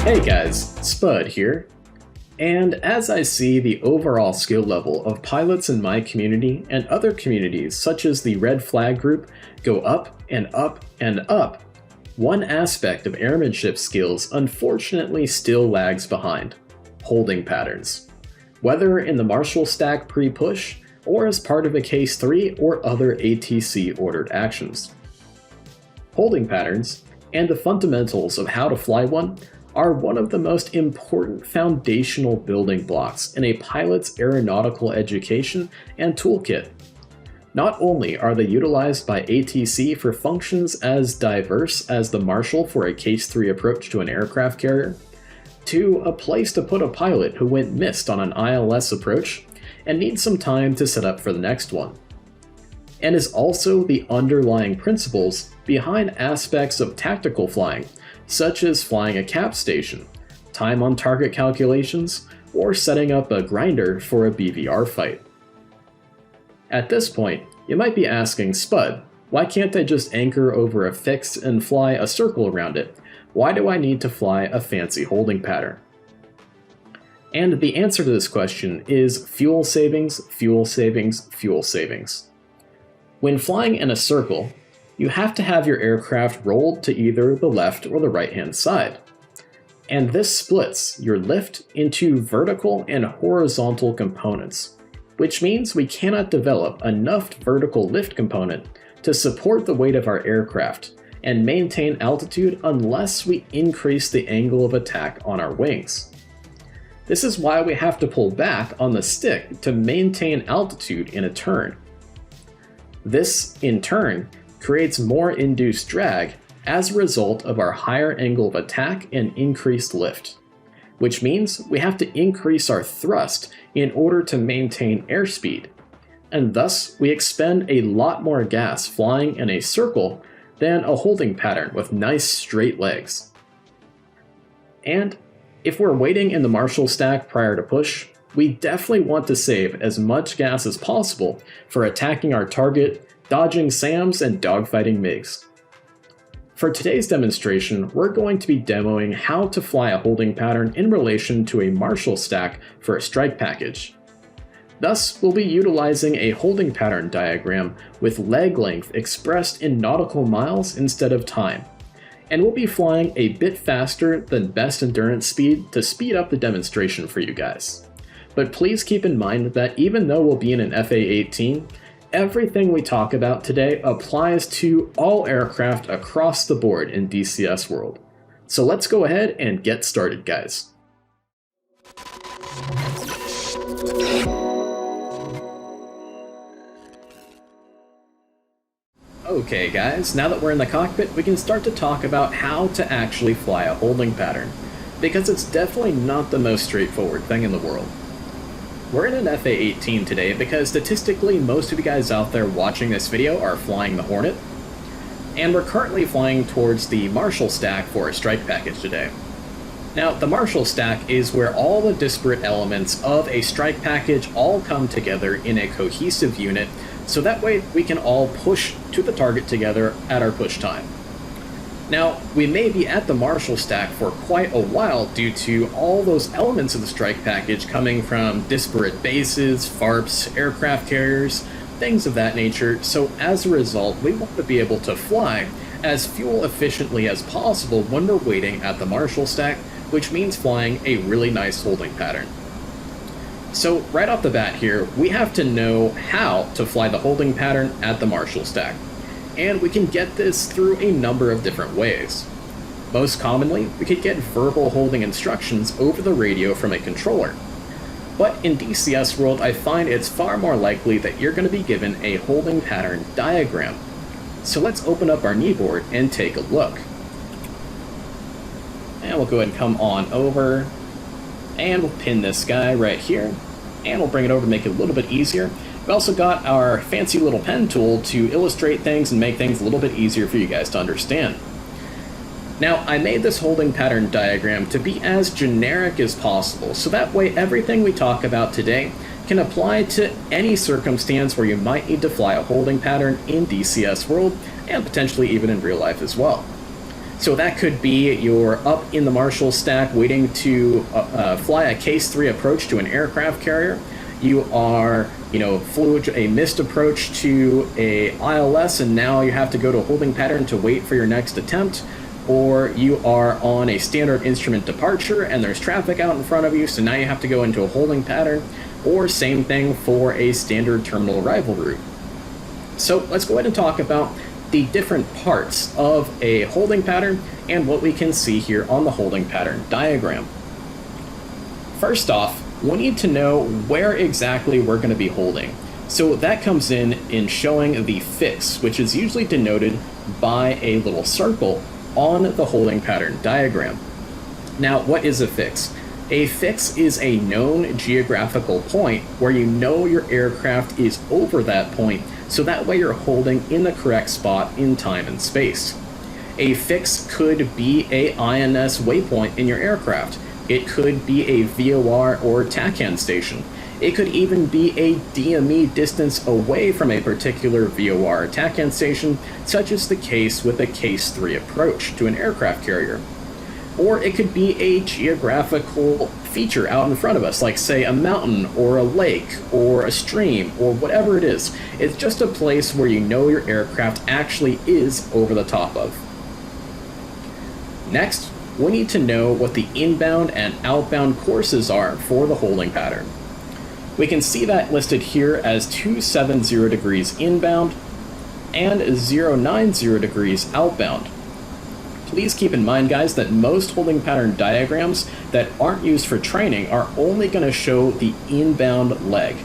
Hey guys, Spud here. And as I see the overall skill level of pilots in my community and other communities such as the Red Flag group go up and up and up, one aspect of airmanship skills unfortunately still lags behind: holding patterns. Whether in the Marshall stack pre-push or as part of a Case 3 or other ATC ordered actions. Holding patterns, and the fundamentals of how to fly one, are one of the most important foundational building blocks in a pilot's aeronautical education and toolkit. Not only are they utilized by ATC for functions as diverse as the Marshall for a Case 3 approach to an aircraft carrier, to a place to put a pilot who went missed on an ILS approach and needs some time to set up for the next one, and is also the underlying principles behind aspects of tactical flying, such as flying a cap station, time on target calculations, or setting up a grinder for a BVR fight. At this point, you might be asking, Spud, why can't I just anchor over a fix and fly a circle around it? Why do I need to fly a fancy holding pattern? And the answer to this question is fuel savings, fuel savings, fuel savings. When flying in a circle, you have to have your aircraft rolled to either the left or the right-hand side. And this splits your lift into vertical and horizontal components, which means we cannot develop enough vertical lift component to support the weight of our aircraft and maintain altitude unless we increase the angle of attack on our wings. This is why we have to pull back on the stick to maintain altitude in a turn. This, in turn, creates more induced drag as a result of our higher angle of attack and increased lift, which means we have to increase our thrust in order to maintain airspeed, and thus we expend a lot more gas flying in a circle than a holding pattern with nice straight legs. And if we're waiting in the Marshall stack prior to push, we definitely want to save as much gas as possible for attacking our target, dodging SAMs, and dogfighting MiGs. For today's demonstration, we're going to be demoing how to fly a holding pattern in relation to a Marshall stack for a strike package. Thus, we'll be utilizing a holding pattern diagram with leg length expressed in nautical miles instead of time, and we'll be flying a bit faster than best endurance speed to speed up the demonstration for you guys. But please keep in mind that even though we'll be in an FA-18, everything we talk about today applies to all aircraft across the board in DCS world. So let's go ahead and get started, guys. Okay guys, now that we're in the cockpit, we can start to talk about how to actually fly a holding pattern, because it's definitely not the most straightforward thing in the world. We're in an FA-18 today because statistically most of you guys out there watching this video are flying the Hornet, and we're currently flying towards the Marshall stack for a strike package today. Now, the Marshall stack is where all the disparate elements of a strike package all come together in a cohesive unit, so that way we can all push to the target together at our push time. Now, we may be at the Marshall stack for quite a while due to all those elements of the strike package coming from disparate bases, FARPs, aircraft carriers, things of that nature, so as a result, we want to be able to fly as fuel efficiently as possible when we're waiting at the Marshall stack, which means flying a really nice holding pattern. So right off the bat here, we have to know how to fly the holding pattern at the Marshall stack. And we can get this through a number of different ways. Most commonly, we could get verbal holding instructions over the radio from a controller. But in DCS world, I find it's far more likely that you're going to be given a holding pattern diagram. So let's open up our kneeboard and take a look. And we'll go ahead and come on over, and we'll pin this guy right here, and we'll bring it over to make it a little bit easier. We've also got our fancy little pen tool to illustrate things and make things a little bit easier for you guys to understand. Now, I made this holding pattern diagram to be as generic as possible, so that way everything we talk about today can apply to any circumstance where you might need to fly a holding pattern in DCS world, and potentially even in real life as well. So that could be you're up in the Marshall stack waiting to fly a Case 3 approach to an aircraft carrier. You are, flew a missed approach to a ILS, and now you have to go to a holding pattern to wait for your next attempt. Or you are on a standard instrument departure and there's traffic out in front of you, so now you have to go into a holding pattern. Or same thing for a standard terminal arrival route. So let's go ahead and talk about the different parts of a holding pattern and what we can see here on the holding pattern diagram. First off, we need to know where exactly we're going to be holding. So that comes in showing the fix, which is usually denoted by a little circle on the holding pattern diagram. Now, what is a fix? A fix is a known geographical point where you know your aircraft is over that point, so that way you're holding in the correct spot in time and space. A fix could be a INS waypoint in your aircraft. It could be a VOR or TACAN station. It could even be a DME distance away from a particular VOR or TACAN station, such as the case with a Case 3 approach to an aircraft carrier. Or it could be a geographical feature out in front of us, like say a mountain or a lake or a stream or whatever it is. It's just a place where you know your aircraft actually is over the top of. Next, we need to know what the inbound and outbound courses are for the holding pattern. We can see that listed here as 270 degrees inbound and 090 degrees outbound. Please keep in mind, guys, that most holding pattern diagrams that aren't used for training are only going to show the inbound leg.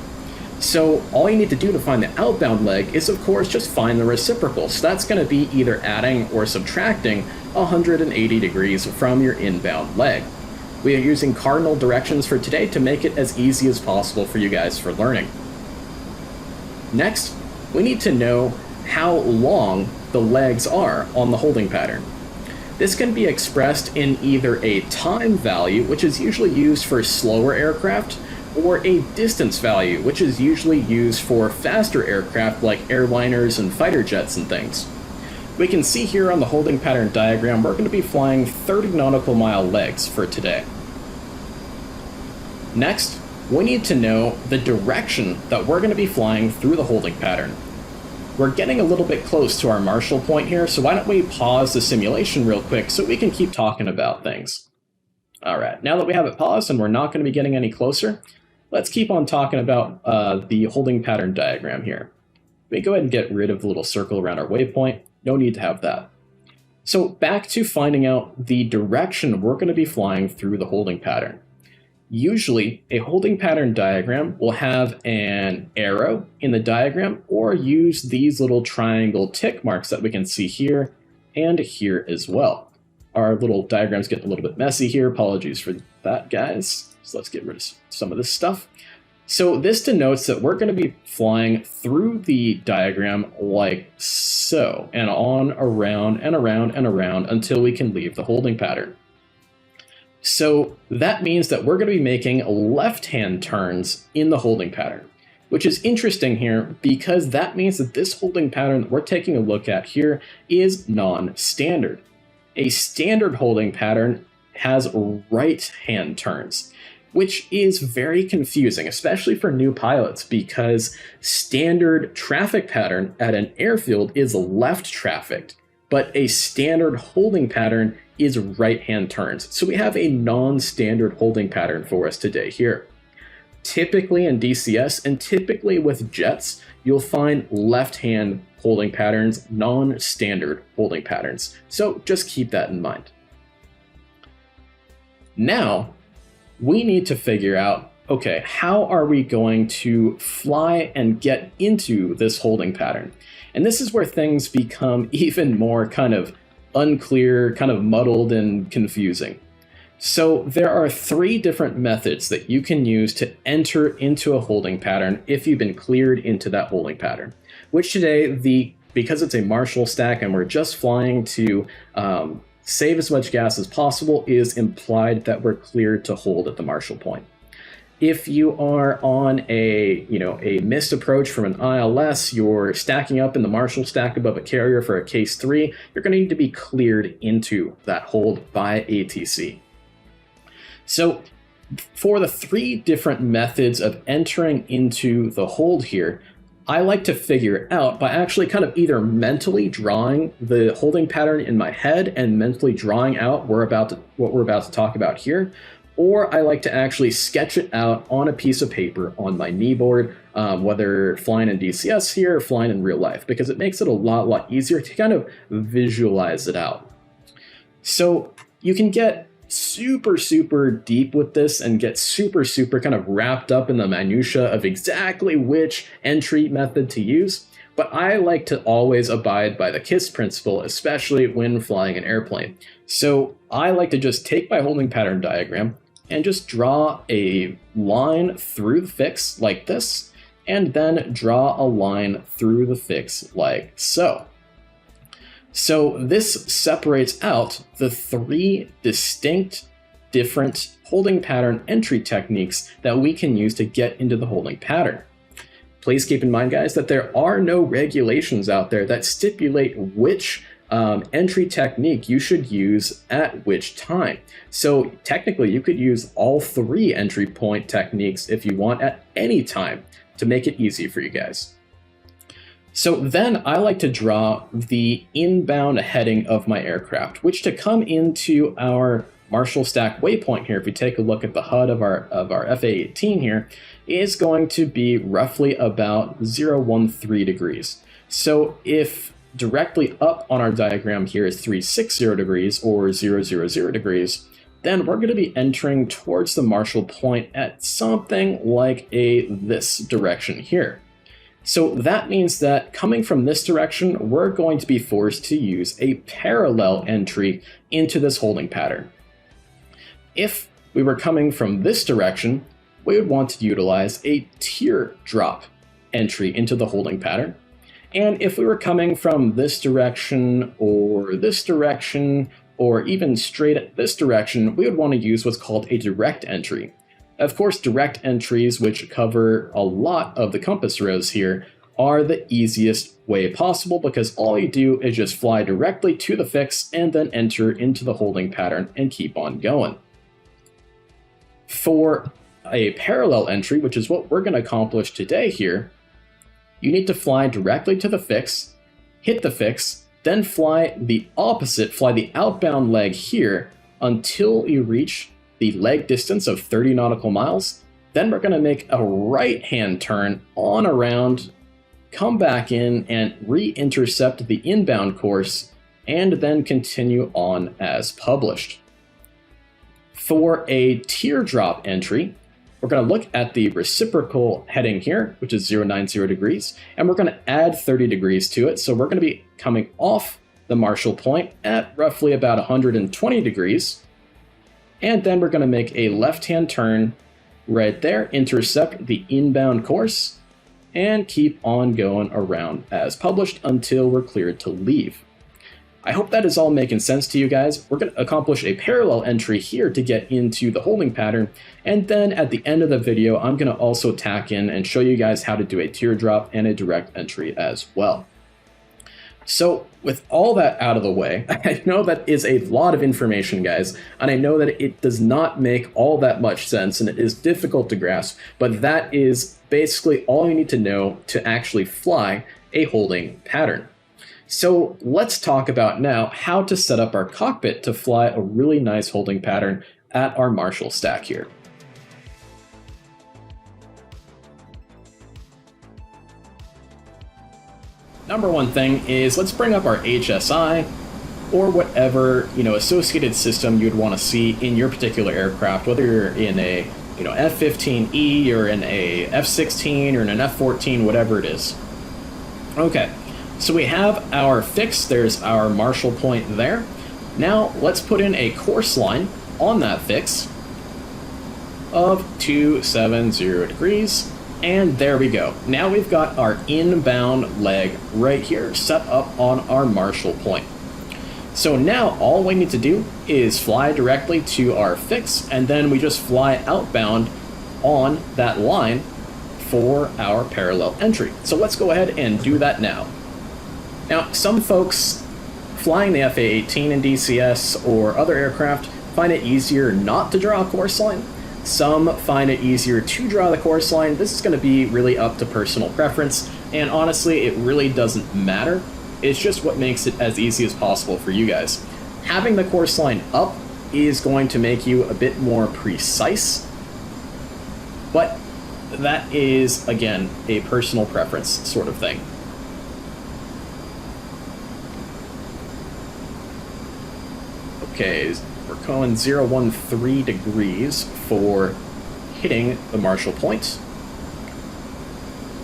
So all you need to do to find the outbound leg is, of course, just find the reciprocal. So that's going to be either adding or subtracting 180 degrees from your inbound leg. We are using cardinal directions for today to make it as easy as possible for you guys for learning. Next, we need to know how long the legs are on the holding pattern. This can be expressed in either a time value, which is usually used for slower aircraft, or a distance value, which is usually used for faster aircraft like airliners and fighter jets and things. We can see here on the holding pattern diagram, we're going to be flying 30 nautical mile legs for today. Next, we need to know the direction that we're going to be flying through the holding pattern. We're getting a little bit close to our Marshall point here, so why don't we pause the simulation real quick so we can keep talking about things. Alright, now that we have it paused and we're not going to be getting any closer, let's keep on talking about the holding pattern diagram here. We go ahead and get rid of the little circle around our waypoint. No need to have that. So back to finding out the direction we're going to be flying through the holding pattern. Usually, a holding pattern diagram will have an arrow in the diagram or use these little triangle tick marks that we can see here and here as well. Our little diagram's getting a little bit messy here. Apologies for that, guys. So let's get rid of some of this stuff. So this denotes that we're going to be flying through the diagram like so, and on, around, and around, and around until we can leave the holding pattern. So that means that we're going to be making left-hand turns in the holding pattern, which is interesting here because that means that this holding pattern that we're taking a look at here is non-standard. A standard holding pattern has right-hand turns, which is very confusing, especially for new pilots, because standard traffic pattern at an airfield is left trafficked, but a standard holding pattern is right-hand turns. So we have a non-standard holding pattern for us today here. Typically in DCS and typically with jets, you'll find left-hand holding patterns, non-standard holding patterns. So just keep that in mind. Now, we need to figure out, okay, how are we going to fly and get into this holding pattern? And this is where things become even more kind of unclear, kind of muddled and confusing. So there are 3 different methods that you can use to enter into a holding pattern if you've been cleared into that holding pattern, which today, because it's a Marshall stack and we're just flying to save as much gas as possible, is implied that we're cleared to hold at the Marshall point. If you are on a missed approach from an ILS, you're stacking up in the Marshall stack above a carrier for a case 3, you're going to need to be cleared into that hold by ATC. So for the 3 different methods of entering into the hold here, I like to figure out by actually kind of either mentally drawing the holding pattern in my head and mentally drawing out what we're about to talk about here, or I like to actually sketch it out on a piece of paper on my knee board, whether flying in DCS here or flying in real life, because it makes it a lot easier to kind of visualize it out. So you can get super deep with this and get super kind of wrapped up in the minutia of exactly which entry method to use, but I like to always abide by the KISS principle, especially when flying an airplane. So I like to just take my holding pattern diagram and just draw a line through the fix like this, and then draw a line through the fix like so. So this separates out the 3 distinct different holding pattern entry techniques that we can use to get into the holding pattern. Please keep in mind, guys, that there are no regulations out there that stipulate which entry technique you should use at which time. So technically you could use all 3 entry point techniques if you want at any time to make it easy for you guys. So then I like to draw the inbound heading of my aircraft, which to come into our Marshall stack waypoint here, if you take a look at the HUD of our FA-18 here, is going to be roughly about 013 degrees. So if directly up on our diagram here is 360 degrees or 000 degrees, then we're going to be entering towards the Marshall point at something like this direction here. So that means that coming from this direction, we're going to be forced to use a parallel entry into this holding pattern. If we were coming from this direction, we would want to utilize a teardrop entry into the holding pattern. And if we were coming from this direction, or even straight at this direction, we would want to use what's called a direct entry. Of course, direct entries, which cover a lot of the compass rose here, are the easiest way possible because all you do is just fly directly to the fix and then enter into the holding pattern and keep on going. For a parallel entry, which is what we're going to accomplish today here, you need to fly directly to the fix, hit the fix, then fly the opposite, fly the outbound leg here until you reach the leg distance of 30 nautical miles. Then we're going to make a right-hand turn on around, come back in and re-intercept the inbound course, and then continue on as published. For a teardrop entry, we're going to look at the reciprocal heading here, which is 090 degrees, and we're going to add 30 degrees to it. So we're going to be coming off the Marshall point at roughly about 120 degrees. And then we're going to make a left-hand turn right there, intercept the inbound course, and keep on going around as published until we're cleared to leave. I hope that is all making sense to you guys. We're going to accomplish a parallel entry here to get into the holding pattern, and then at the end of the video, I'm going to also tack in and show you guys how to do a teardrop and a direct entry as well. So with all that out of the way, I know that is a lot of information, guys, and I know that it does not make all that much sense and it is difficult to grasp, but that is basically all you need to know to actually fly a holding pattern. So let's talk about now how to set up our cockpit to fly a really nice holding pattern at our Marshall stack here. Number one thing is let's bring up our HSI or whatever associated system you'd want to see in your particular aircraft, whether you're in a F-15E or in a F-16 or in an F-14, whatever it is. Okay, so we have our fix. There's our Marshall point there. Now let's put in a course line on that fix of 270 degrees. And there we go. Now we've got our inbound leg right here set up on our Marshall point. So now all we need to do is fly directly to our fix, and then we just fly outbound on that line for our parallel entry. So let's go ahead and do that now. Now, some folks flying the FA-18 in DCS or other aircraft find it easier not to draw a course line. Some find it easier to draw the course line. This is going to be really up to personal preference, and honestly, it really doesn't matter. It's just what makes it as easy as possible for you guys. Having the course line up is going to make you a bit more precise, but that is, again, a personal preference sort of thing. Okay, we're going 013 degrees for hitting the Marshall Point.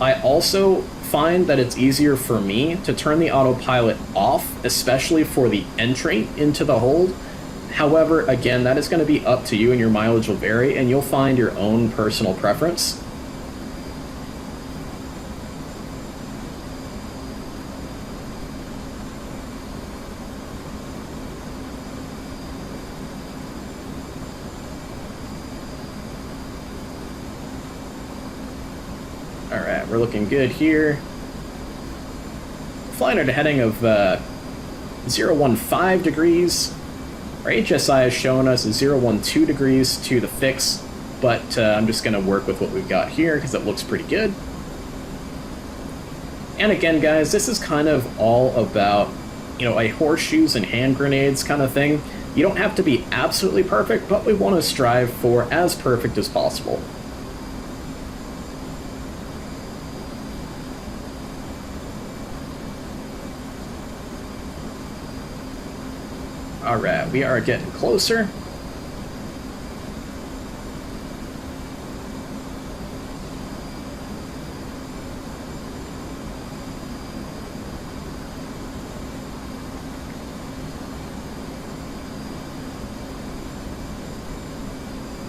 I also find that it's easier for me to turn the autopilot off, especially for the entry into the hold. However, again, that is going to be up to you, and your mileage will vary, and you'll find your own personal preference. Alright, we're looking good here. Flying at a heading of 015 degrees. Our HSI has shown us 012 degrees to the fix, but I'm just going to work with what we've got here because it looks pretty good. And again, guys, this is kind of all about, a horseshoes and hand grenades kind of thing. You don't have to be absolutely perfect, but we want to strive for as perfect as possible. Alright, we are getting closer.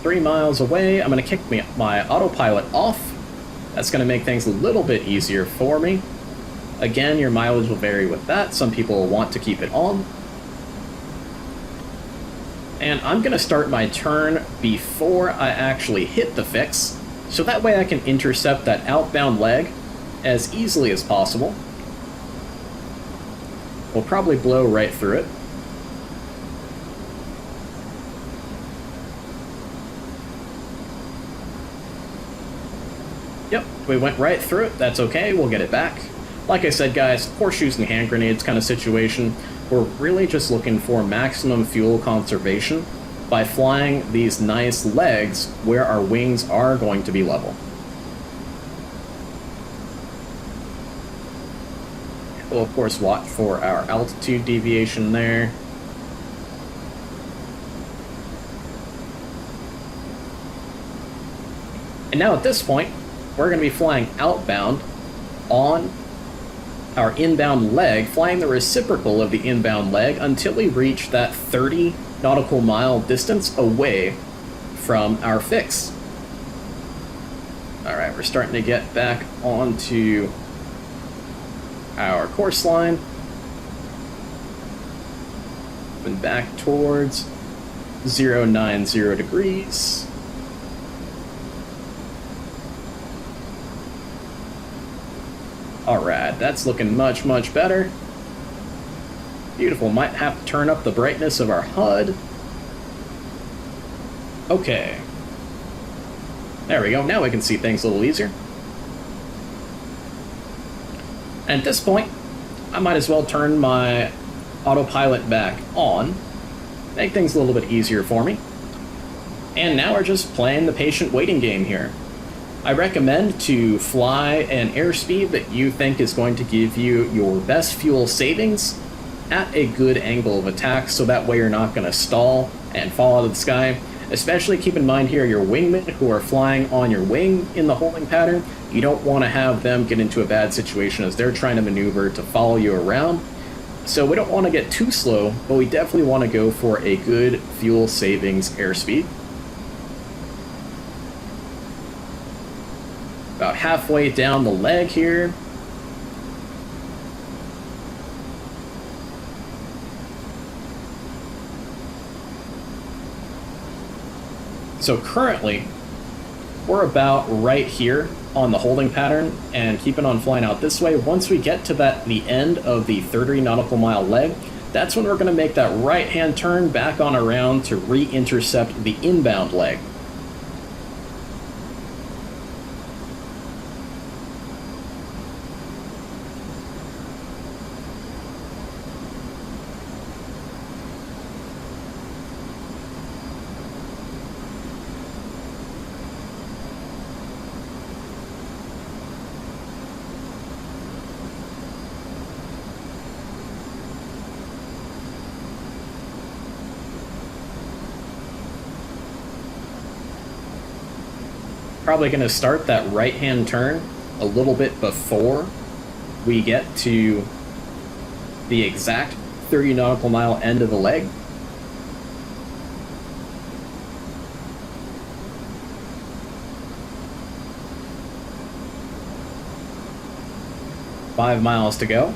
Three miles away, I'm going to kick my autopilot off. That's going to make things a little bit easier for me. Again, your mileage will vary with that. Some people will want to keep it on. And I'm going to start my turn before I actually hit the fix, so that way I can intercept that outbound leg as easily as possible. We'll probably blow right through it. Yep, we went right through it. That's okay, we'll get it back. Like I said, guys, horseshoes and hand grenades kind of situation. We're really just looking for maximum fuel conservation by flying these nice legs where our wings are going to be level. We'll of course watch for our altitude deviation there. And now at this point, we're going to be flying outbound on our inbound leg, flying the reciprocal of the inbound leg until we reach that 30 nautical mile distance away from our fix. Alright, we're starting to get back onto our course line. Moving back towards 090 degrees. Alright, that's looking much, much better. Beautiful. Might have to turn up the brightness of our HUD. Okay. There we go. Now we can see things a little easier. And at this point, I might as well turn my autopilot back on. Make things a little bit easier for me. And now we're just playing the patient waiting game here. I recommend to fly an airspeed that you think is going to give you your best fuel savings at a good angle of attack, so that way you're not going to stall and fall out of the sky. Especially keep in mind here your wingmen who are flying on your wing in the holding pattern. You don't want to have them get into a bad situation as they're trying to maneuver to follow you around. So we don't want to get too slow, but we definitely want to go for a good fuel savings airspeed. About halfway down the leg here. So currently, we're about right here on the holding pattern and keeping on flying out this way. Once we get to the end of the 30 nautical mile leg, that's when we're going to make that right-hand turn back on around to re-intercept the inbound leg. Probably going to start that right-hand turn a little bit before we get to the exact 30 nautical mile end of the leg. Five miles to go.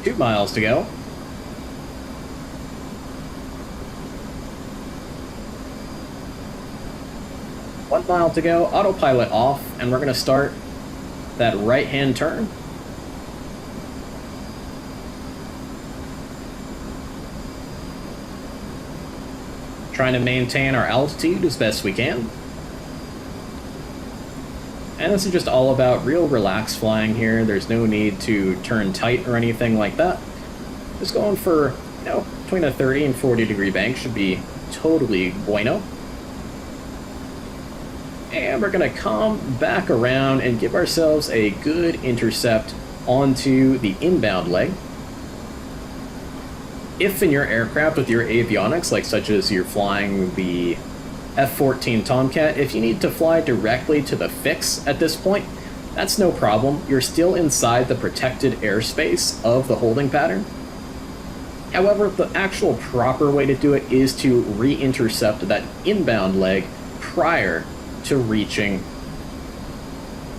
Two miles to go. One mile to go. Autopilot off, and we're going to start that right-hand turn. Trying to maintain our altitude as best we can. And this is just all about real relaxed flying here. There's no need to turn tight or anything like that. Just going for, between a 30 and 40 degree bank should be totally bueno. And we're going to come back around and give ourselves a good intercept onto the inbound leg. If in your aircraft with your avionics, like such as you're flying the F-14 Tomcat, if you need to fly directly to the fix at this point, that's no problem. You're still inside the protected airspace of the holding pattern. However, the actual proper way to do it is to re-intercept that inbound leg prior to reaching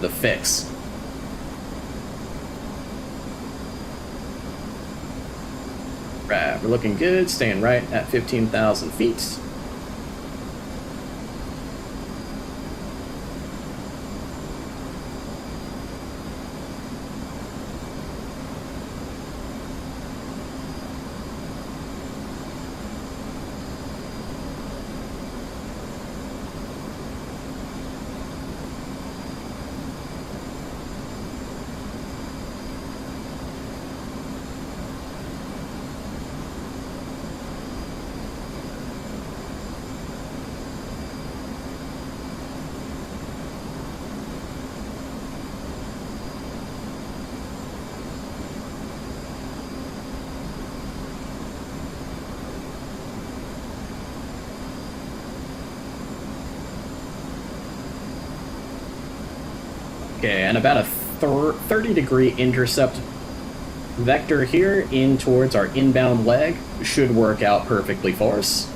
the fix. Right, we're looking good, staying right at 15,000 feet. Okay, and about a 30 degree intercept vector here in towards our inbound leg should work out perfectly for us.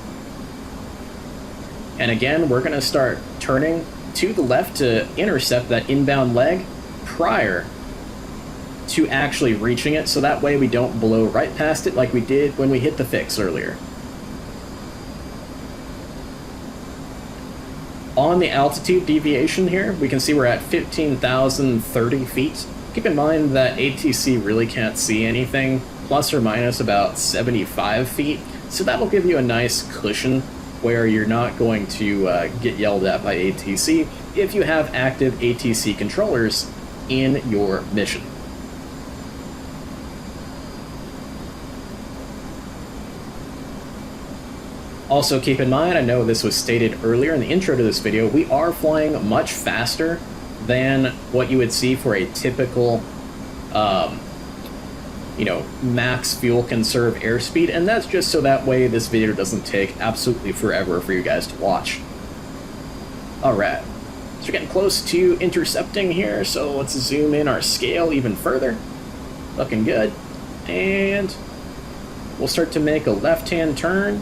And again, we're going to start turning to the left to intercept that inbound leg prior to actually reaching it, so that way we don't blow right past it like we did when we hit the fix earlier. On the altitude deviation here, we can see we're at 15,030 feet. Keep in mind that ATC really can't see anything, plus or minus about 75 feet, so that'll give you a nice cushion where you're not going to get yelled at by ATC if you have active ATC controllers in your mission. Also keep in mind, I know this was stated earlier in the intro to this video, we are flying much faster than what you would see for a typical, max fuel conserve airspeed, and that's just so that way this video doesn't take absolutely forever for you guys to watch. Alright, so we're getting close to intercepting here, so let's zoom in our scale even further. Looking good. And we'll start to make a left-hand turn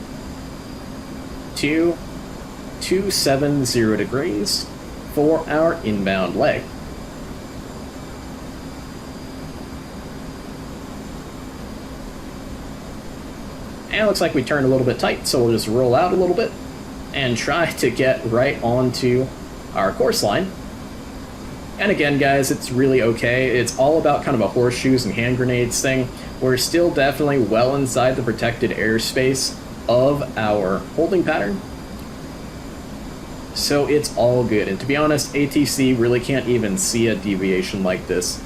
to 270 degrees for our inbound leg. And it looks like we turned a little bit tight, so we'll just roll out a little bit and try to get right onto our course line. And again, guys, it's really okay. It's all about kind of a horseshoes and hand grenades thing. We're still definitely well inside the protected airspace of our holding pattern, so it's all good. And to be honest, ATC really can't even see a deviation like this,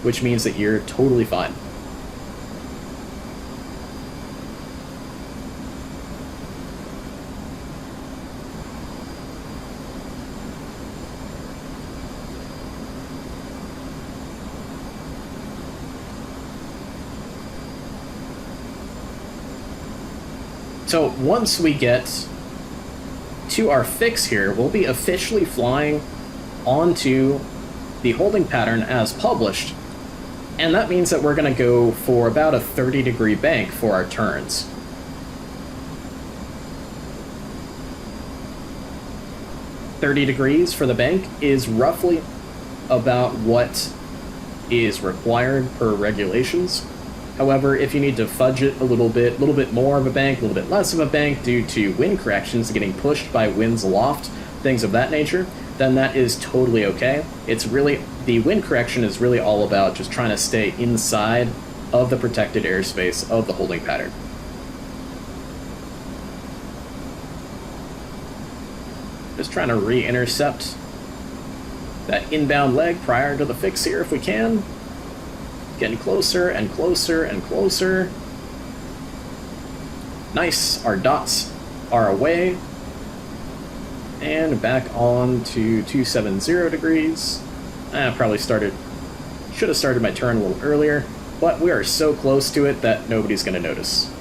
which means that you're totally fine. So once we get to our fix here, we'll be officially flying onto the holding pattern as published, and that means that we're going to go for about a 30-degree bank for our turns. $30 degrees for the bank is roughly about what is required per regulations. However, if you need to fudge it a little bit more of a bank, a little bit less of a bank due to wind corrections, getting pushed by winds aloft, things of that nature, then that is totally okay. It's really, the wind correction is really all about just trying to stay inside of the protected airspace of the holding pattern. Just trying to re-intercept that inbound leg prior to the fix here if we can. Getting closer and closer and closer. Nice, our dots are away. And back on to 270 degrees. I probably should have started my turn a little earlier, but we are so close to it that nobody's going to notice.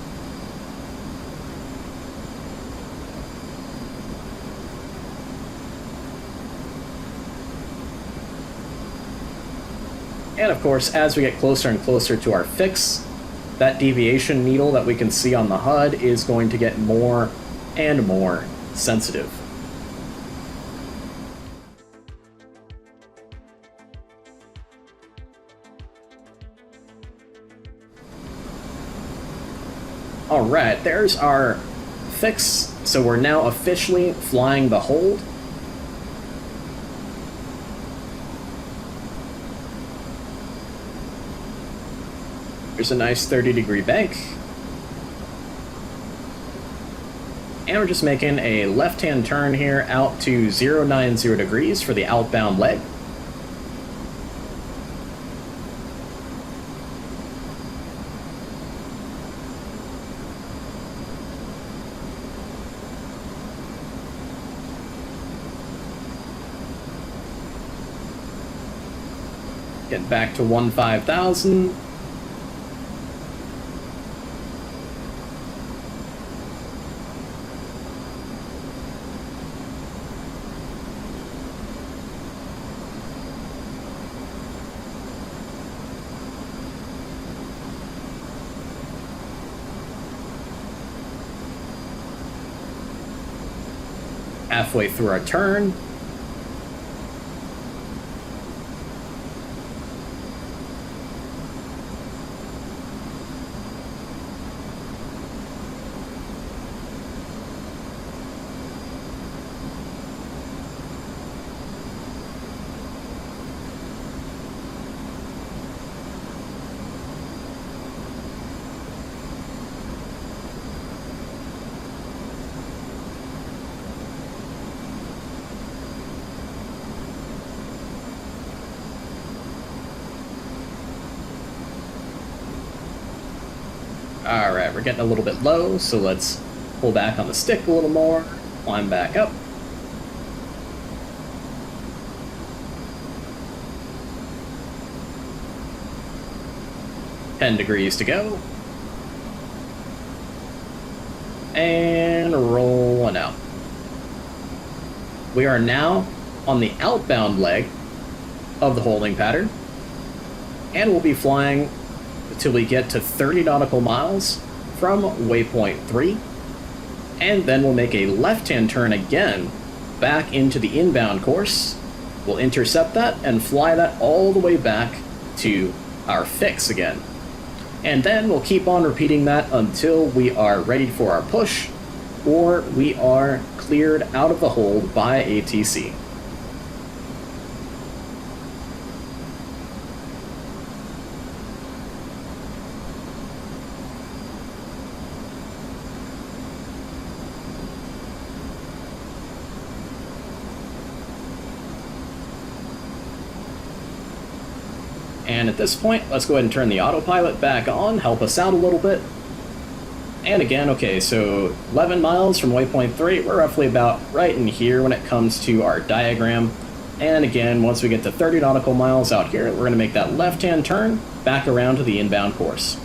And of course, as we get closer and closer to our fix, that deviation needle that we can see on the HUD is going to get more and more sensitive. Alright, there's our fix. So we're now officially flying the hold. There's a nice 30-degree bank. And we're just making a left-hand turn here out to 090 degrees for the outbound leg. Get back to 15,000. Halfway through our turn. Alright, we're getting a little bit low, so let's pull back on the stick a little more, climb back up. $10 degrees to go. And rolling out. We are now on the outbound leg of the holding pattern, and we'll be flying till we get to 30 nautical miles from waypoint 3, and then we'll make a left-hand turn again back into the inbound course. We'll intercept that and fly that all the way back to our fix again. And then we'll keep on repeating that until we are ready for our push, or we are cleared out of the hold by ATC. And at this point, let's go ahead and turn the autopilot back on, help us out a little bit. And again, okay, so 11 miles from waypoint 3, we're roughly about right in here when it comes to our diagram. And again, once we get to 30 nautical miles out here, we're going to make that left-hand turn back around to the inbound course.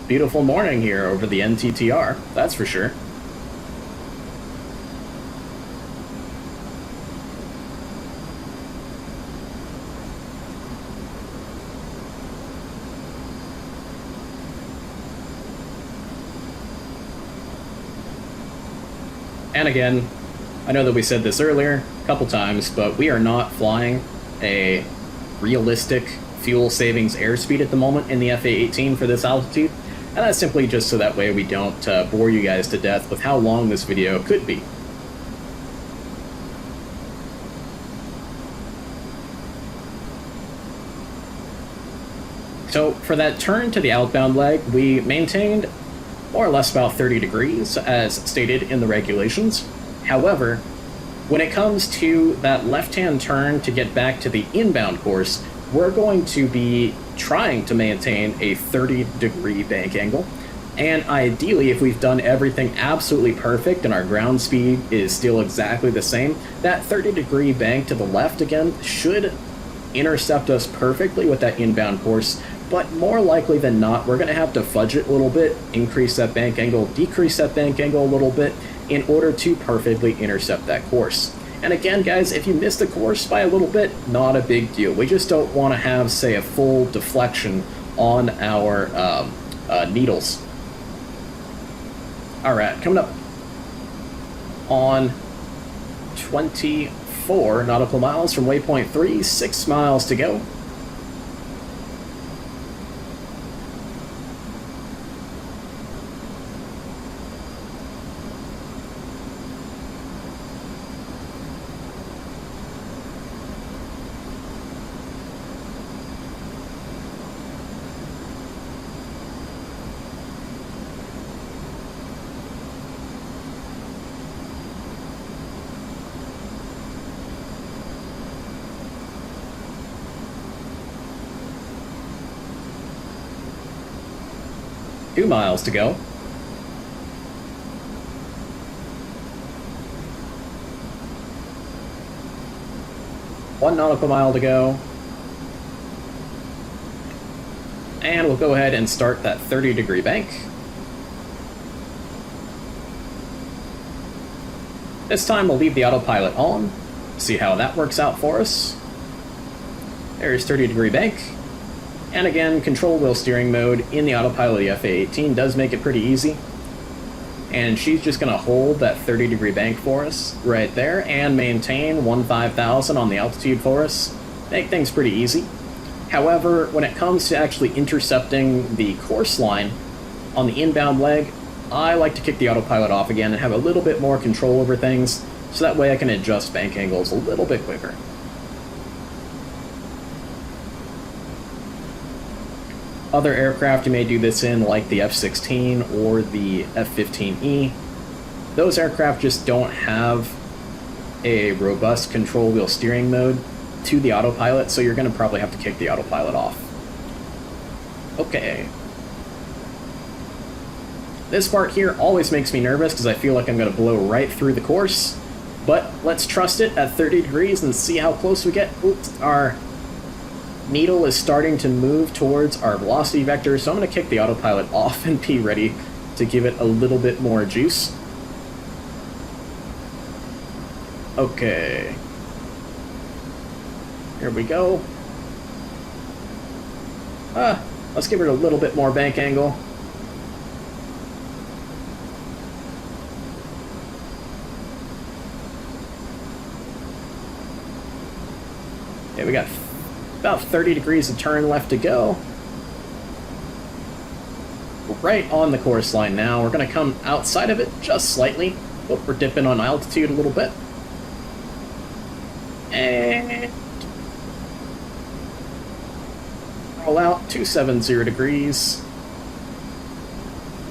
Beautiful morning here over the NTTR, that's for sure. And again, I know that we said this earlier a couple times, but we are not flying a realistic fuel savings airspeed at the moment in the FA-18 for this altitude. And that's simply just so that way we don't bore you guys to death with how long this video could be. So for that turn to the outbound leg, we maintained more or less about 30 degrees as stated in the regulations. However, when it comes to that left-hand turn to get back to the inbound course, we're going to be trying to maintain a 30-degree bank angle. And ideally, if we've done everything absolutely perfect and our ground speed is still exactly the same, that 30-degree bank to the left again should intercept us perfectly with that inbound course. But more likely than not, we're going to have to fudge it a little bit, increase that bank angle, decrease that bank angle a little bit in order to perfectly intercept that course. And again, guys, if you missed the course by a little bit, not a big deal. We just don't want to have, say, a full deflection on our needles. All right, coming up on 24 nautical miles from waypoint 3, 6 miles to go. Two miles to go. One nautical mile to go. And we'll go ahead and start that 30-degree bank. This time we'll leave the autopilot on, see how that works out for us. There's 30-degree bank. And again, control wheel steering mode in the autopilot of the FA-18 does make it pretty easy. And she's just going to hold that 30-degree bank for us right there and maintain 15,000 on the altitude for us. Make things pretty easy. However, when it comes to actually intercepting the course line on the inbound leg, I like to kick the autopilot off again and have a little bit more control over things, so that way I can adjust bank angles a little bit quicker. Other aircraft you may do this in, like the F-16 or the F-15E, those aircraft just don't have a robust control wheel steering mode to the autopilot, so you're going to probably have to kick the autopilot off. Okay. This part here always makes me nervous because I feel like I'm going to blow right through the course, but let's trust it at 30 degrees and see how close we get. Oops, our needle is starting to move towards our velocity vector, so I'm going to kick the autopilot off and be ready to give it a little bit more juice. Okay. Here we go. Let's give it a little bit more bank angle. Okay, we got about 30 degrees of turn left to go. We're right on the course line now. We're going to come outside of it just slightly. Oh, we're dipping on altitude a little bit. And roll out 270 degrees.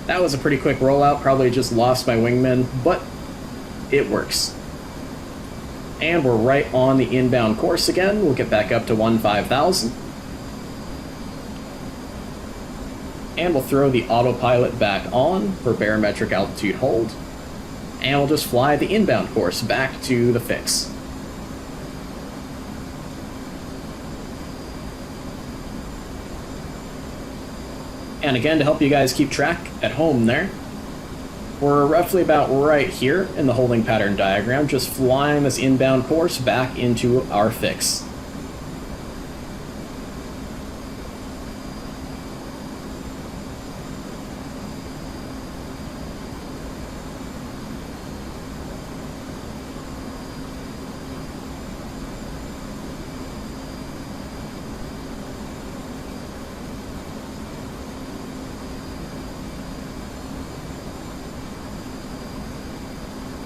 That was a pretty quick rollout. Probably just lost my wingman, but it works. And we're right on the inbound course again. We'll get back up to 15,000. And we'll throw the autopilot back on for barometric altitude hold. And we'll just fly the inbound course back to the fix. And again, to help you guys keep track at home there, we're roughly about right here in the holding pattern diagram, just flying this inbound course back into our fix.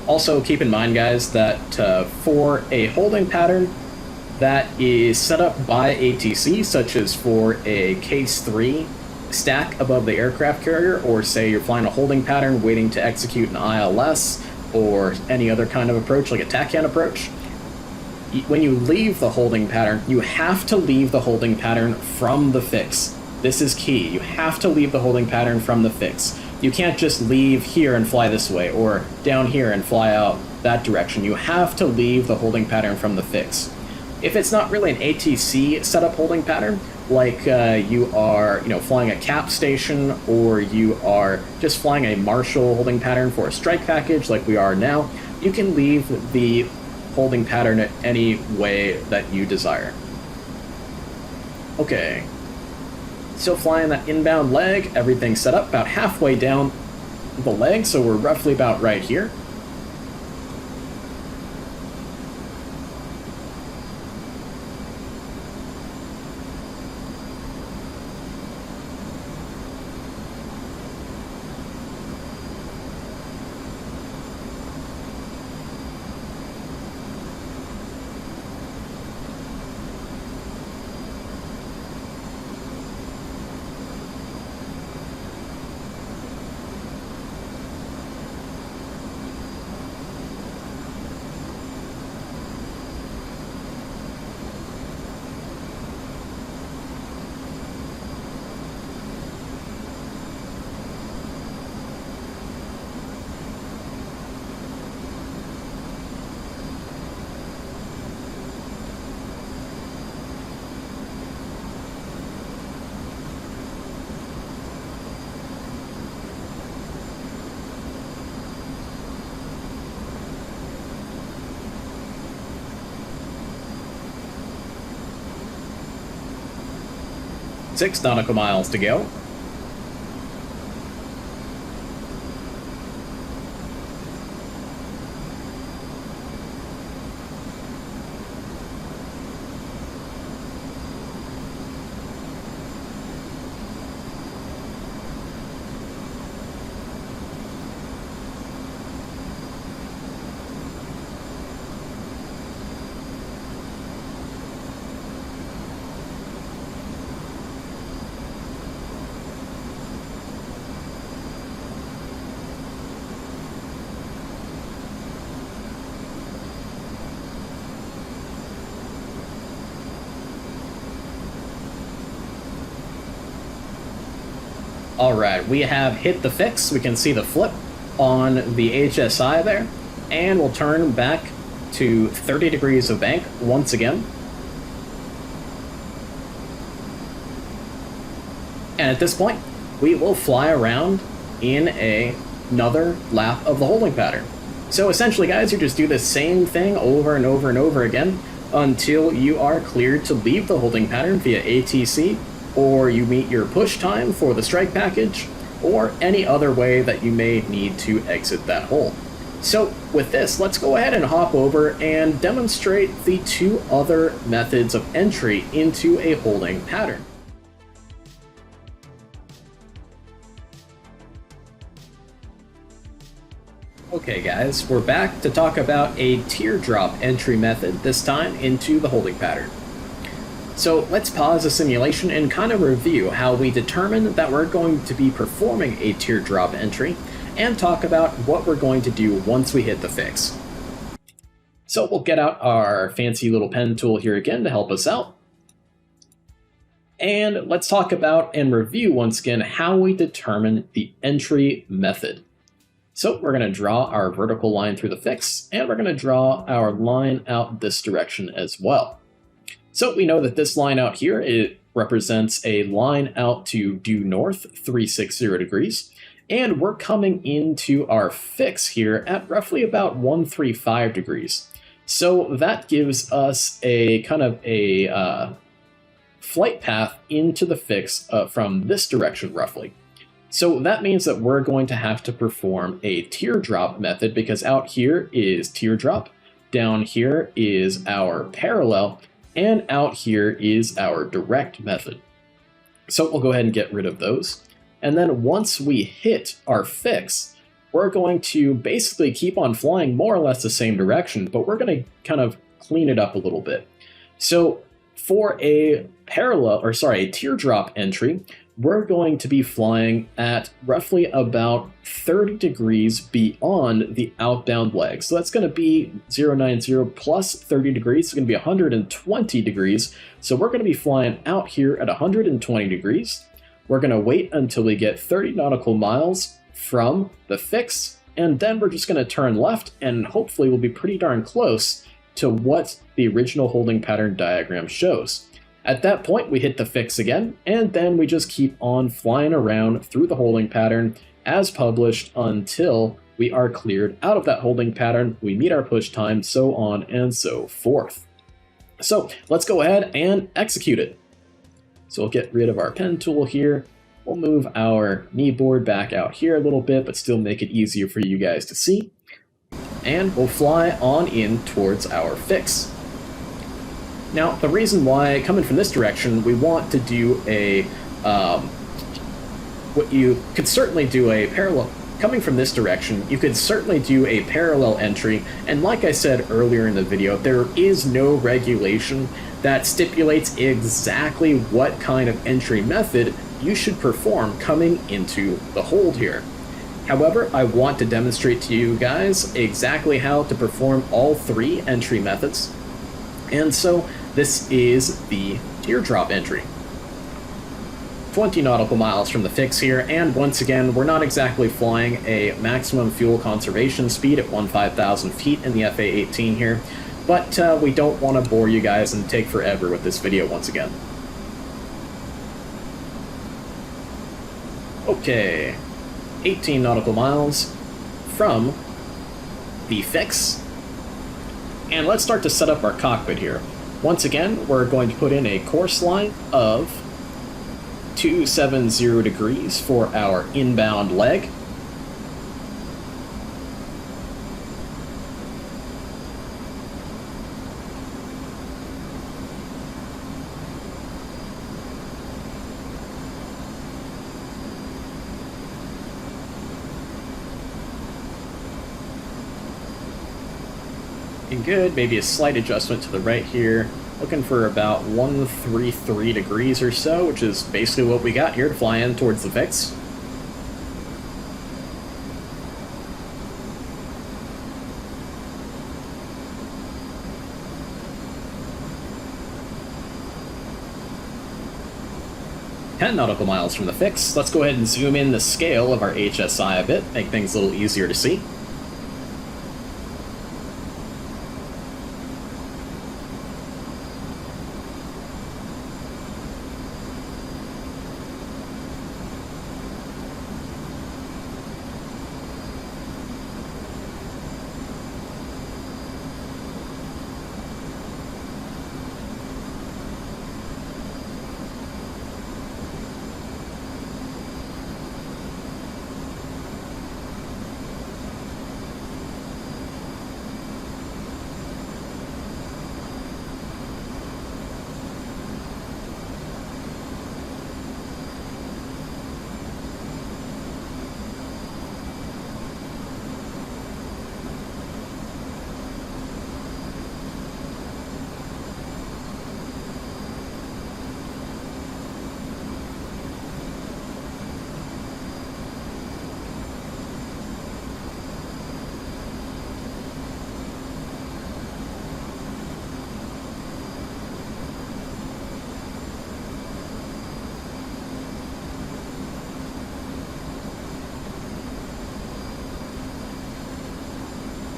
Also, keep in mind, guys, that for a holding pattern that is set up by ATC, such as for a Case 3 stack above the aircraft carrier, or say you're flying a holding pattern waiting to execute an ILS, or any other kind of approach, like a tachyon approach, when you leave the holding pattern, you have to leave the holding pattern from the fix. This is key. You have to leave the holding pattern from the fix. You can't just leave here and fly this way, or down here and fly out that direction. You have to leave the holding pattern from the fix. If it's not really an ATC setup holding pattern, like you are, flying a cap station, or you are just flying a Marshall holding pattern for a strike package like we are now, you can leave the holding pattern any way that you desire. Okay. Still flying that inbound leg, everything set up about halfway down the leg, so we're roughly about right here. Six nautical miles to go. Alright, we have hit the fix. We can see the flip on the HSI there. And we'll turn back to 30 degrees of bank once again. And at this point, we will fly around in another lap of the holding pattern. So essentially, guys, you just do the same thing over and over and over again until you are cleared to leave the holding pattern via ATC, or you meet your push time for the strike package, or any other way that you may need to exit that hole. So with this, let's go ahead and hop over and demonstrate the two other methods of entry into a holding pattern. Okay guys, we're back to talk about a teardrop entry method, this time into the holding pattern. So let's pause the simulation and kind of review how we determined that we're going to be performing a teardrop entry, and talk about what we're going to do once we hit the fix. So we'll get out our fancy little pen tool here again to help us out. And let's talk about and review once again how we determine the entry method. So we're going to draw our vertical line through the fix, and we're going to draw our line out this direction as well. So we know that this line out here, it represents a line out to due north 360 degrees, and we're coming into our fix here at roughly about 135 degrees. So that gives us a kind of a flight path into the fix from this direction roughly. So that means that we're going to have to perform a teardrop method, because out here is teardrop, down here is our parallel, and out here is our direct method. So we'll go ahead and get rid of those. And then once we hit our fix, we're going to basically keep on flying more or less the same direction, but we're going to kind of clean it up a little bit. So for a teardrop entry, we're going to be flying at roughly about 30 degrees beyond the outbound leg. So that's going to be 090 plus 30 degrees. It's going to be 120 degrees. So we're going to be flying out here at 120 degrees. We're going to wait until we get 30 nautical miles from the fix, and then we're just going to turn left, and hopefully we'll be pretty darn close to what the original holding pattern diagram shows. At that point, we hit the fix again, and then we just keep on flying around through the holding pattern as published until we are cleared out of that holding pattern, we meet our push time, so on and so forth. So let's go ahead and execute it. So we'll get rid of our pen tool here. We'll move our knee board back out here a little bit, but still make it easier for you guys to see. And we'll fly on in towards our fix. Now, the reason why, coming from this direction, we want to do a, what you could certainly do a parallel, coming from this direction, you could certainly do a parallel entry, and like I said earlier in the video, there is no regulation that stipulates exactly what kind of entry method you should perform coming into the hold here. However, I want to demonstrate to you guys exactly how to perform all three entry methods. And so this is the teardrop entry. 20 nautical miles from the fix here, and once again, we're not exactly flying a maximum fuel conservation speed at 15,000 feet in the FA-18 here, but we don't want to bore you guys and take forever with this video once again. Okay, 18 nautical miles from the fix. And let's start to set up our cockpit here. Once again, we're going to put in a course line of 270 degrees for our inbound leg. Good, maybe a slight adjustment to the right here. Looking for about 133 degrees or so, which is basically what we got here to fly in towards the fix. Ten nautical miles from the fix. Let's go ahead and zoom in the scale of our HSI a bit, make things a little easier to see.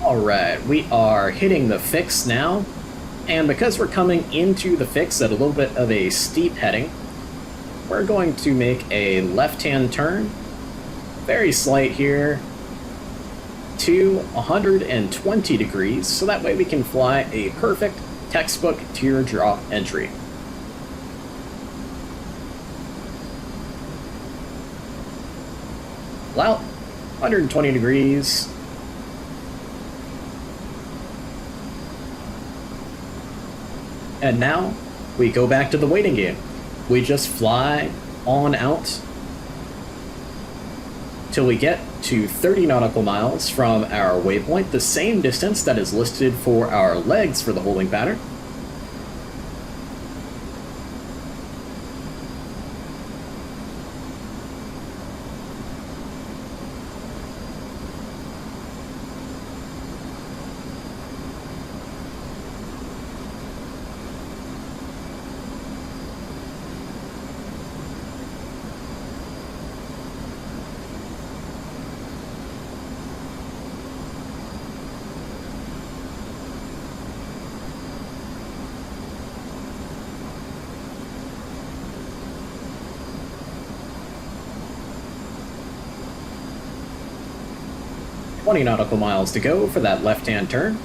Alright, we are hitting the fix now, and because we're coming into the fix at a little bit of a steep heading, we're going to make a left-hand turn, very slight here, to 120 degrees, so that way we can fly a perfect textbook teardrop entry. Well, 120 degrees. And now, we go back to the waiting game. We just fly on out till we get to 30 nautical miles from our waypoint, the same distance that is listed for our legs for the holding pattern. Nautical miles to go for that left-hand turn.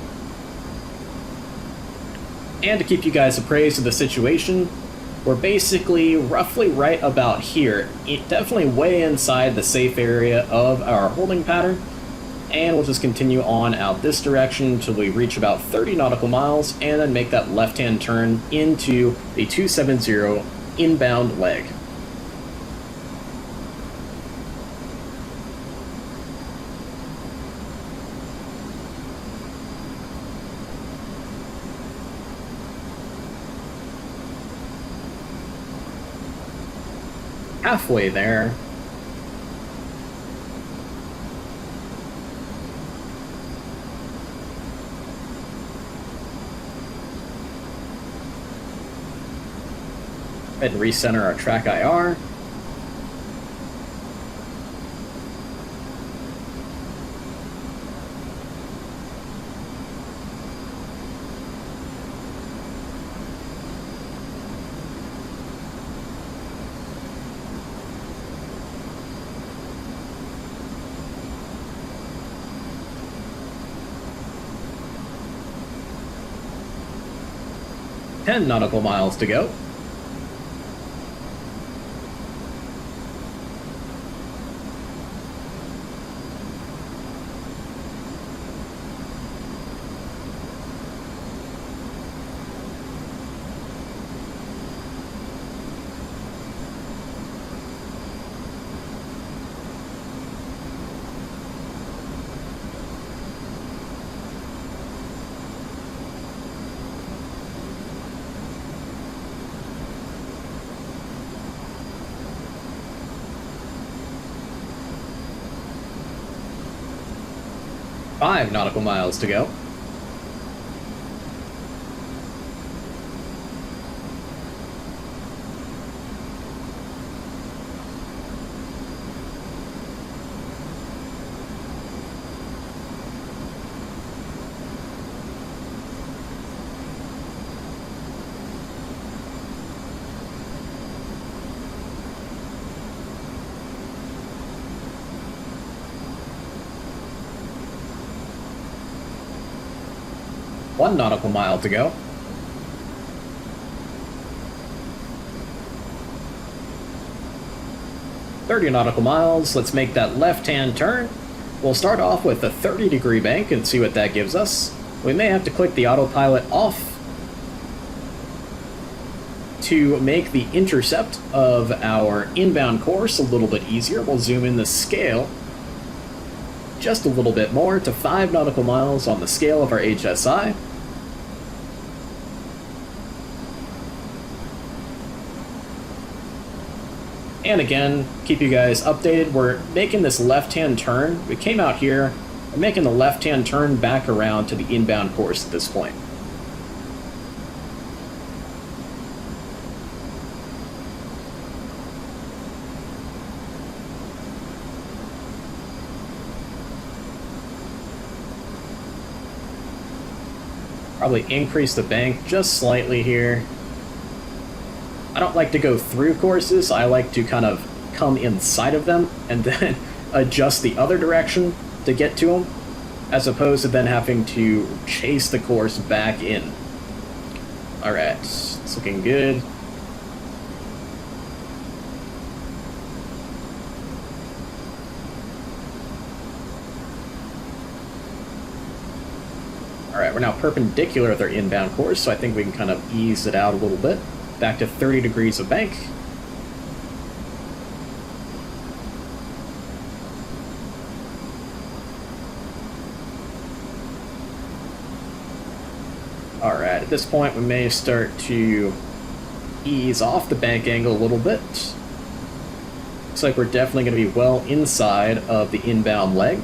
And to keep you guys appraised of the situation, we're basically roughly right about here, definitely way inside the safe area of our holding pattern, and we'll just continue on out this direction until we reach about 30 nautical miles and then make that left-hand turn into the 270 inbound leg. Halfway there. Go ahead and recenter our track IR. Ten nautical miles to go. Five nautical miles to go. One nautical mile to go. $30 nautical miles. Let's make that left-hand turn. We'll start off with a 30-degree bank and see what that gives us. We may have to click the autopilot off to make the intercept of our inbound course a little bit easier. We'll zoom in the scale just a little bit more to 5 nautical miles on the scale of our HSI. And again, keep you guys updated. We're making this left-hand turn. We came out here, we're making the left-hand turn back around to the inbound course at this point. Probably increase the bank just slightly here. I don't like to go through courses. I like to kind of come inside of them and then adjust the other direction to get to them, as opposed to then having to chase the course back in. Alright, it's looking good. Alright, we're now perpendicular with our inbound course, so I think we can kind of ease it out a little bit. Back to 30 degrees of bank. Alright, at this point we may start to ease off the bank angle a little bit. Looks like we're definitely going to be well inside of the inbound leg.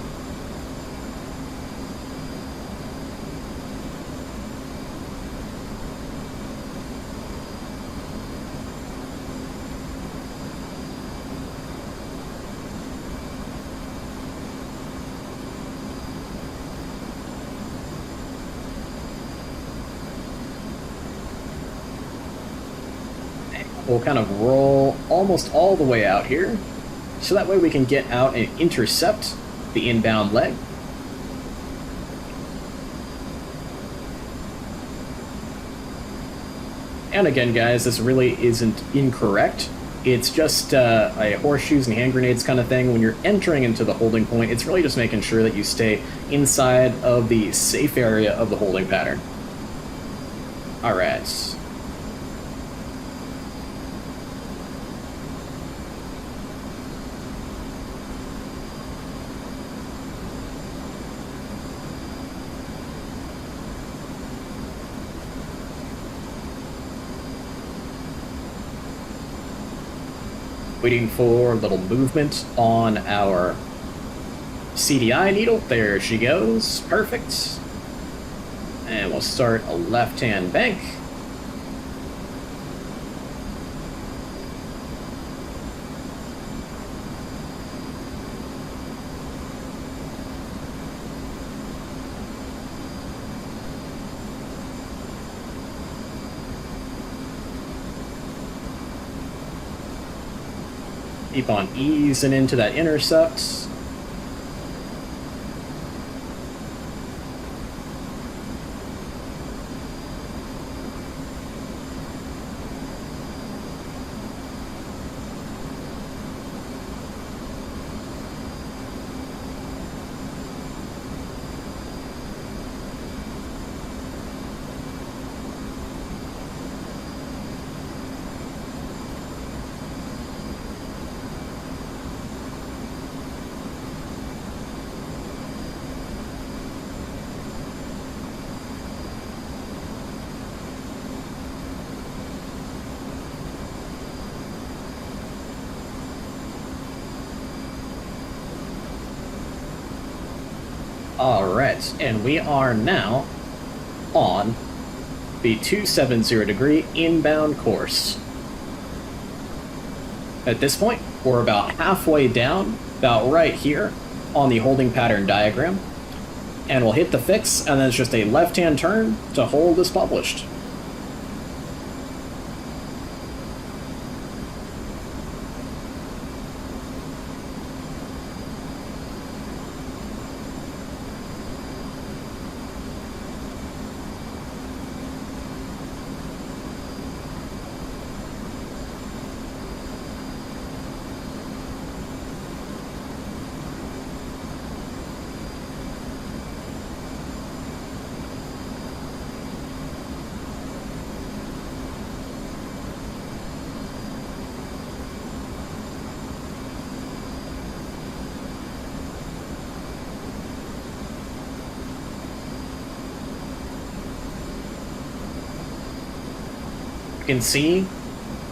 We'll kind of roll almost all the way out here, so that way we can get out and intercept the inbound leg. And again, guys, this really isn't incorrect. It's just a horseshoes and hand grenades kind of thing. When you're entering into the holding point, it's really just making sure that you stay inside of the safe area of the holding pattern. Alright. Waiting for a little movement on our CDI needle. There she goes. Perfect. And we'll start a left-hand bank. Keep on easing into that intercept. Alright, and we are now on the 270 degree inbound course. At this point, we're about halfway down, about right here on the holding pattern diagram, and we'll hit the fix, and then it's just a left-hand turn to hold as published. You can see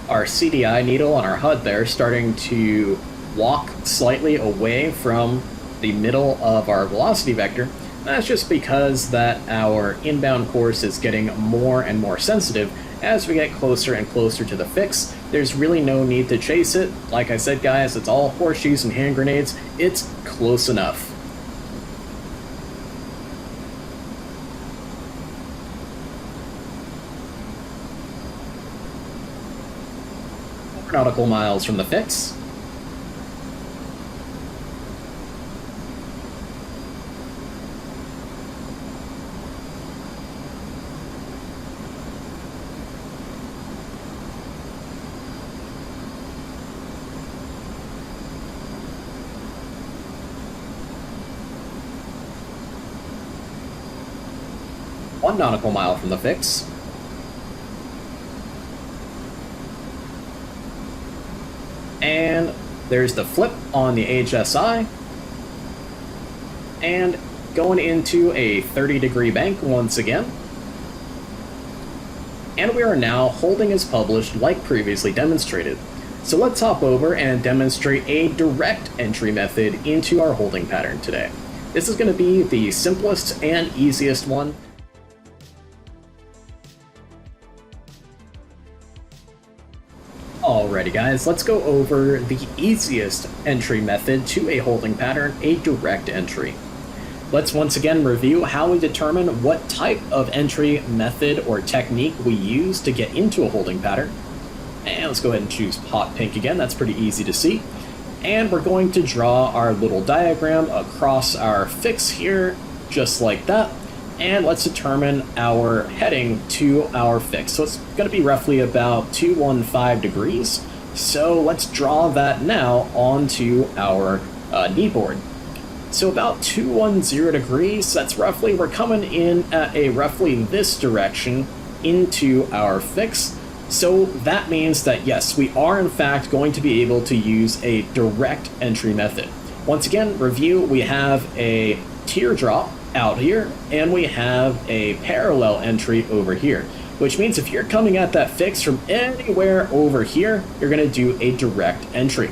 our CDI needle on our HUD there starting to walk slightly away from the middle of our velocity vector. That's just because that our inbound course is getting more and more sensitive as we get closer and closer to the fix. There's really no need to chase it. Like I said, guys, it's all horseshoes and hand grenades. It's close enough. nautical miles from the fix. One nautical mile from the fix. And there's the flip on the HSI. And going into a 30-degree bank once again. And we are now holding as published like previously demonstrated. So let's hop over and demonstrate a direct entry method into our holding pattern today. This is going to be the simplest and easiest one. Alrighty guys, let's go over the easiest entry method to a holding pattern, a direct entry. Let's once again review how we determine what type of entry method or technique we use to get into a holding pattern. And let's go ahead and choose hot pink again, that's pretty easy to see. And we're going to draw our little diagram across our fix here, just like that. And let's determine our heading to our fix. So it's going to be roughly about 215 degrees. So let's draw that now onto our knee board. So about 210 degrees, that's roughly, we're coming in at a roughly this direction into our fix. So that means that yes, we are in fact going to be able to use a direct entry method. Once again, review, we have a teardrop out here, and we have a parallel entry over here, which means if you're coming at that fix from anywhere over here, you're going to do a direct entry.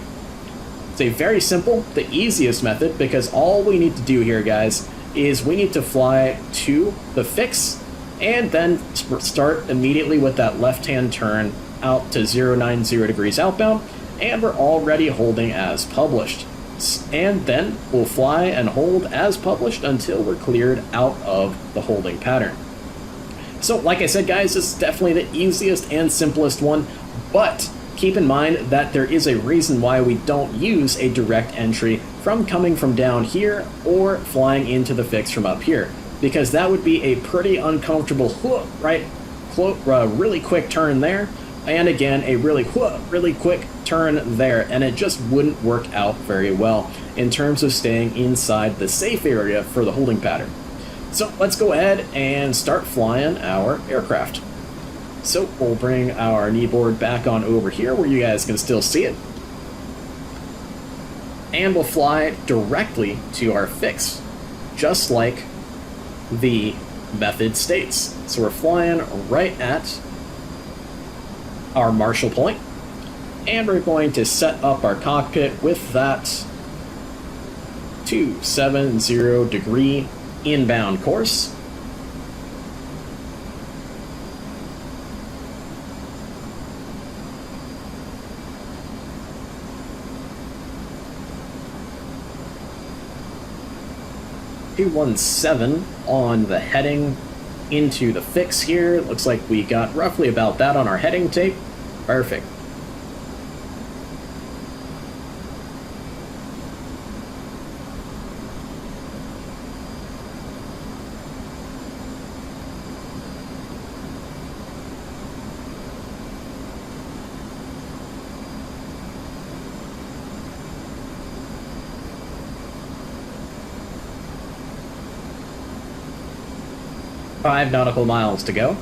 It's a very simple, the easiest method, because all we need to do here, guys, is we need to fly to the fix and then start immediately with that left-hand turn out to 090 degrees outbound, and we're already holding as published. And then we'll fly and hold as published until we're cleared out of the holding pattern. So like I said guys, this is definitely the easiest and simplest one, but keep in mind that there is a reason why we don't use a direct entry from coming from down here or flying into the fix from up here, because that would be a pretty uncomfortable really quick turn there, and again a really quick turn there, and it just wouldn't work out very well in terms of staying inside the safe area for the holding pattern. So let's go ahead and start flying our aircraft. So we'll bring our knee board back on over here where you guys can still see it, and we'll fly directly to our fix, just like the method states. So we're flying right at our Marshall point, and we're going to set up our cockpit with that 270 degree inbound course. .217 on the heading into the fix here. Looks like we got roughly about that on our heading tape. Perfect. Five nautical miles to go.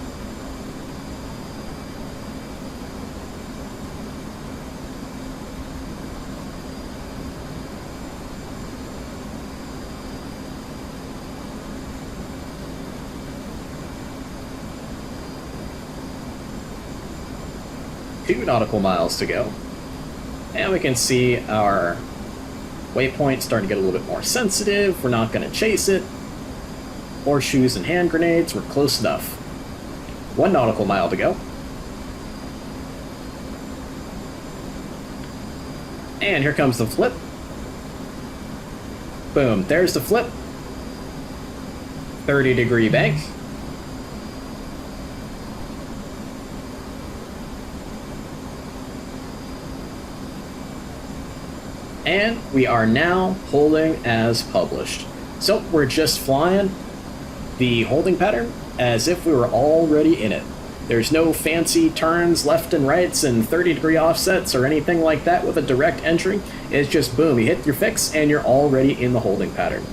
Two nautical miles to go. And we can see our waypoint starting to get a little bit more sensitive. We're not going to chase it. Horseshoes and hand grenades, we're close enough. 1 nautical mile to go. And here comes the flip. Boom, there's the flip. 30-degree bank. And we are now holding as published. So we're just flying the holding pattern as if we were already in it. There's no fancy turns left and rights and 30-degree offsets or anything like that with a direct entry. It's just boom, you hit your fix and you're already in the holding pattern.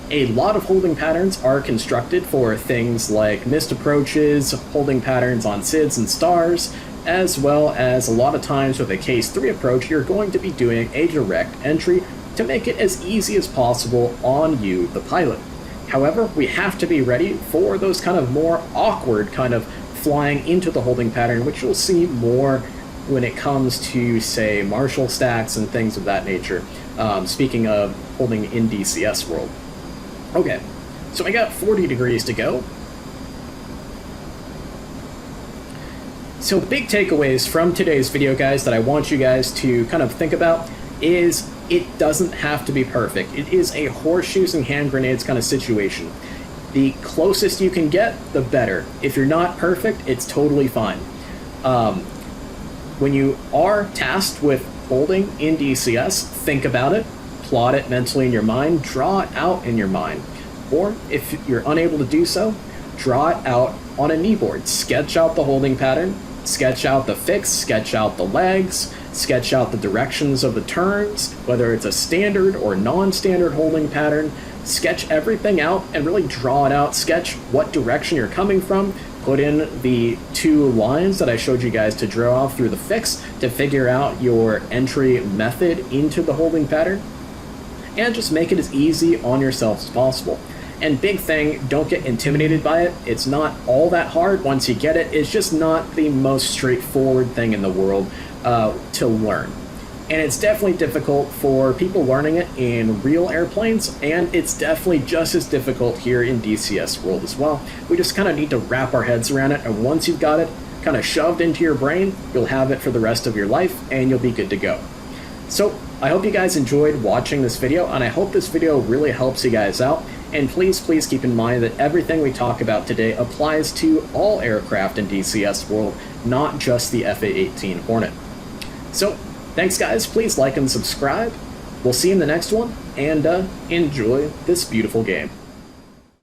A lot of holding patterns are constructed for things like missed approaches, holding patterns on SIDS and stars, as well as a lot of times with a case 3 approach, you're going to be doing a direct entry to make it as easy as possible on you, the pilot. However, we have to be ready for those kind of more awkward kind of flying into the holding pattern, which you'll see more when it comes to, say, Marshall stacks and things of that nature. Speaking of holding in DCS world. Okay, so I got 40 degrees to go. So big takeaways from today's video, guys, that I want you guys to kind of think about is it doesn't have to be perfect. It is a horseshoes and hand grenades kind of situation. The closest you can get, the better. If you're not perfect, it's totally fine. When you are tasked with holding in DCS, think about it, plot it mentally in your mind, draw it out in your mind. Or if you're unable to do so, draw it out on a knee board. Sketch out the holding pattern, sketch out the fix, sketch out the legs, sketch out the directions of the turns, whether it's a standard or non-standard holding pattern. Sketch everything out and really draw it out. Sketch what direction you're coming from. Put in the 2 lines that I showed you guys to draw off through the fix to figure out your entry method into the holding pattern. And just make it as easy on yourself as possible. And big thing, don't get intimidated by it. It's not all that hard once you get it. It's just not the most straightforward thing in the world to learn. And it's definitely difficult for people learning it in real airplanes, and it's definitely just as difficult here in DCS world as well. We just kind of need to wrap our heads around it, and once you've got it kind of shoved into your brain, you'll have it for the rest of your life, and you'll be good to go. So I hope you guys enjoyed watching this video, and I hope this video really helps you guys out. And please keep in mind that everything we talk about today applies to all aircraft in DCS world, not just the FA-18 Hornet. So, thanks guys, please like and subscribe. We'll see you in the next one, and enjoy this beautiful game.